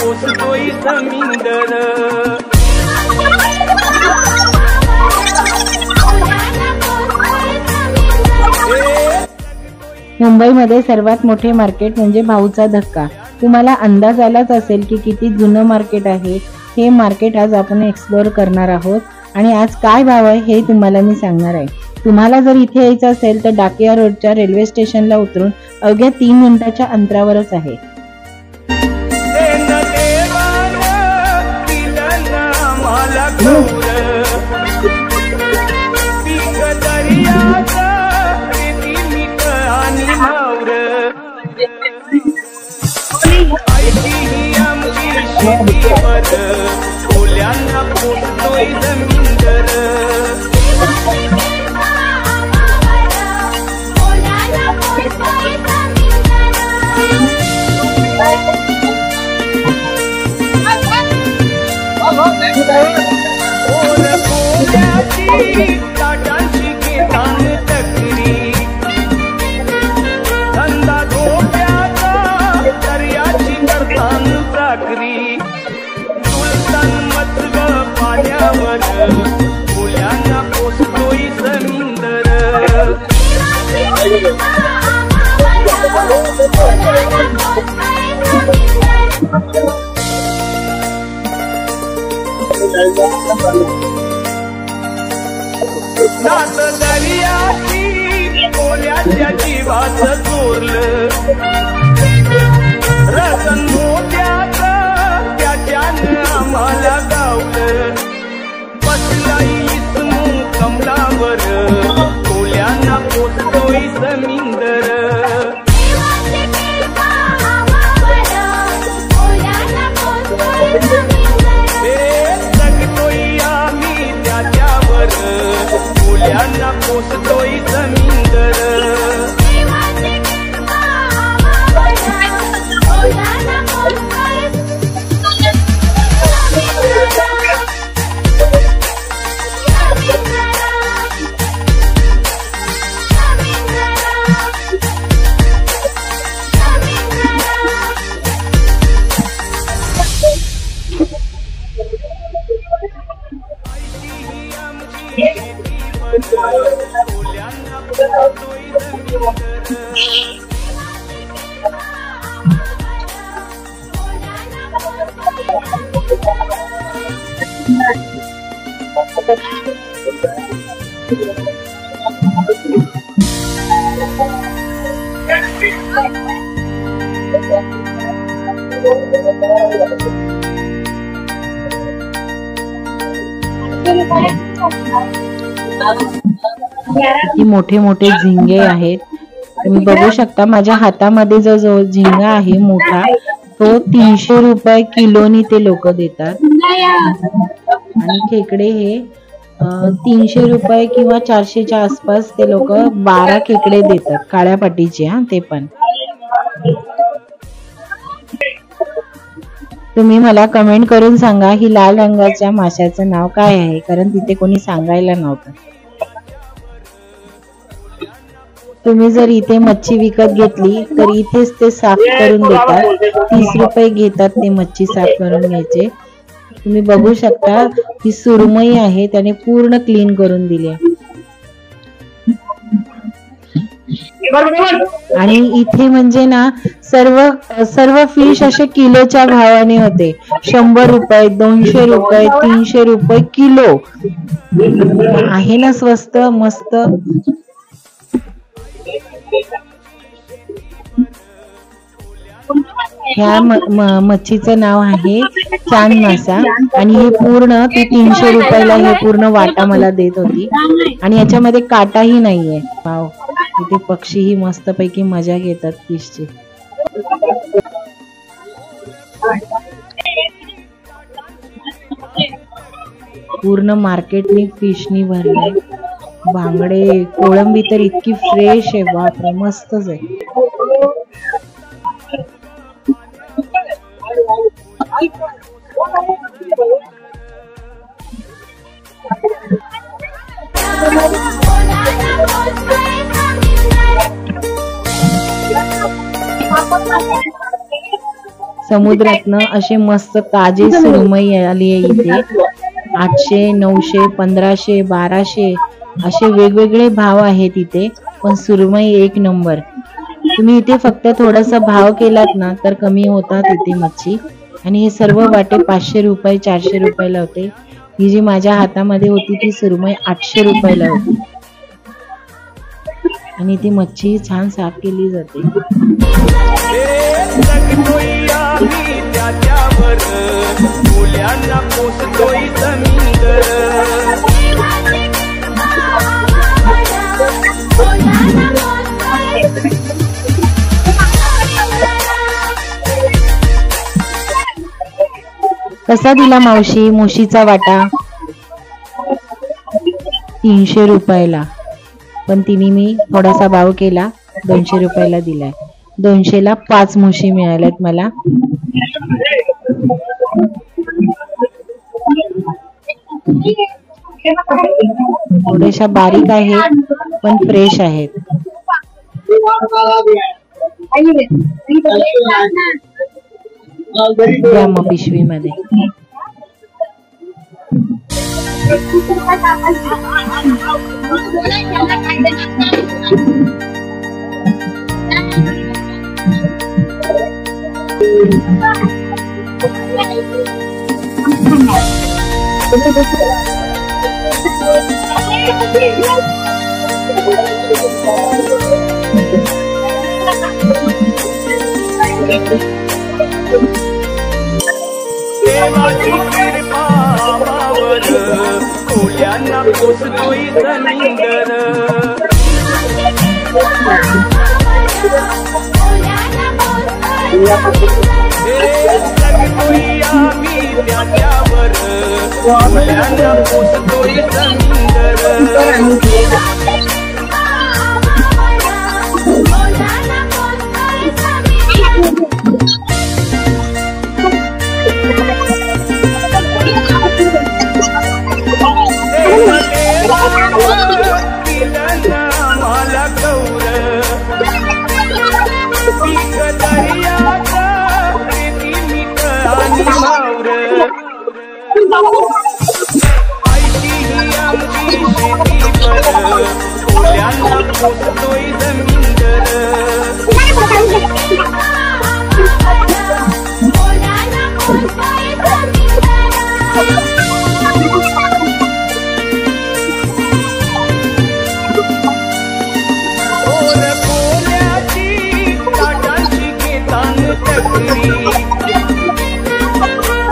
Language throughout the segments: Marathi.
पोसतोय समिंदर। मुंबईमध्ये सर्वात मोठे मार्केट म्हणजे भाऊचा धक्का। तुम्हाला अंदाज आलाच असेल की किती जुनं मार्केट आहे। हे मार्केट आज आपण एक्सप्लोअर करणार आहोत आणि आज काय भाव आहे हे तुम्हाला मी सांगणार आहे। तुम्हाला जर इथे यायचं असेल तर डाकिया रोडच्या रेल्वे स्टेशनला उतरून अवघ्या 3 मिनिटाच्या अंतरावरच आहे। ओल्यांना पोसतोय जमीनदार। काटांची घेतान तकरी धंदा धोक्याचा दर्याची करतान चाकरी। सुलतान मजग पाण्यावर ओल्यांना पोसतोय समिंदर। नात दर्याची ओल्याच्या जीवाचं चोरलं रतन मोत्याचं त्याच्यानं आम्हाला गावलं। बसलाई इसमू कमलावर ओल्यांना पोसतोय समिंदर। जगतोय आम्ही त्याच्यावर ओल्यांना पोसतोय समिंदर। किती मोठे मोठे झिंगे आहेत। तुम्ही बघू शकता माझ्या हातामध्ये जो झिंगा आहे मोठा तो 300 रुपये किलोनी ते लोक देतात आणि खेकडे हे 300 रुपये किंवा 400च्या आसपास ते लोक 12 खेकडे देतात काळ्या पाटीचे। हा ते पण तुम्ही मला कमेंट करून सांगा ही लाल रंगाच्या माशाचं नाव काय आहे, कारण तिथे कोणी सांगायला नव्हतं। तुम्ही जर इथे मच्छी विकत घेतली तर इथेच ते साफ करून देतात। 30 रुपये घेतात ते मच्छी साफ करून घ्यायचे। तुम्ही बघू शकता ही सुरमई आहे त्याने पूर्ण क्लीन करून दिली। आणि इथे म्हणजे ना सर्व फिश असे किलोच्या भावाने होते। 100 रुपये 200 रुपये 300 रुपये किलो आहे ना, स्वस्त मस्त। ह्या मच्छीचं नाव आहे चांद मासा आणि हे पूर्ण ती 300 रुपयाला हे पूर्ण वाटा मला देत होती आणि याच्यामध्ये काटाही नाहीये। वाव, इथे पक्षीही मस्त पैकी मजा घेतात फिशची। पूर्ण मार्केटनी फिशनी भरलंय। बांगडे कोळंबी तर इतकी फ्रेश आहे, बापरे मस्तच आहे। समुद्रातनं असे मस्त ताजे सुरमई आली आहे इथे. 800, 900, 1500, 1200 असे वेगवेगळे भाव आहेत इथे, पण सुरमई एक नंबर. तुम्ही इथे फक्त थोडासा भाव केलात ना तर कमी होतात इथे मच्छी. आणि हे सर्व वाटे 500 रुपये 400 रुपयाला होते. ही जी माझ्या हातामध्ये होती ती सुरमई 800 रुपयाला होती. आणि ती मच्छी छान साफ केली जाते. कसा दिला मावशी मुशीचा वाटा? 300 रुपयाला, पण तिने मी थोडासा भाव केला 200 रुपयाला दिलाय. 200ला 5 मुशी मिळाल्यात मला. थोड्याशा बारीक आहेत पण फ्रेश आहेत. द्या मग पिशवीमध्ये. देवाची कृपा पावर कोल्यांना पोसतोय जमीनदार. जगतोय आम्ही त्याच्यावर कोल्यांना पोसतोय जमीनदार. मला गौर पीक दर्यात प्रेमी मित आणि मावर. आईची ही आमची शेती पर कोल्यांना पोसतोय जमीनदार.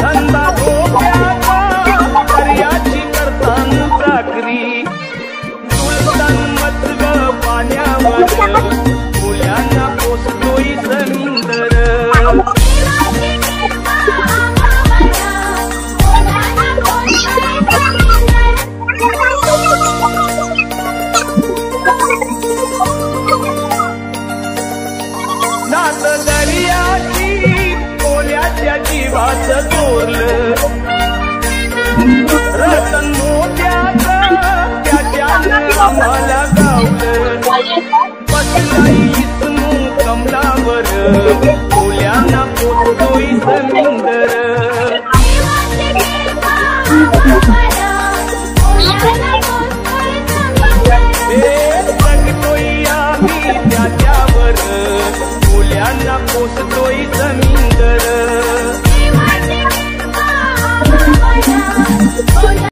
धंदा धोक्याचा दर्याची करतान चाकरी. सुलतान मजग पाण्यावर कोल्यांना पोसतोय जमीनदार. नात दर्याची कोल्याच्या जीवाचं चोरलं. रतन मोत्याचं त्याच्यानं आम्हाला गावलं. बसलाई इस्मू कमलावर कोल्यांना पोसतोय जमीनदार. जगतोय आम्ही त्याच्यावर कोल्यांना पोसतोय जमीनदार.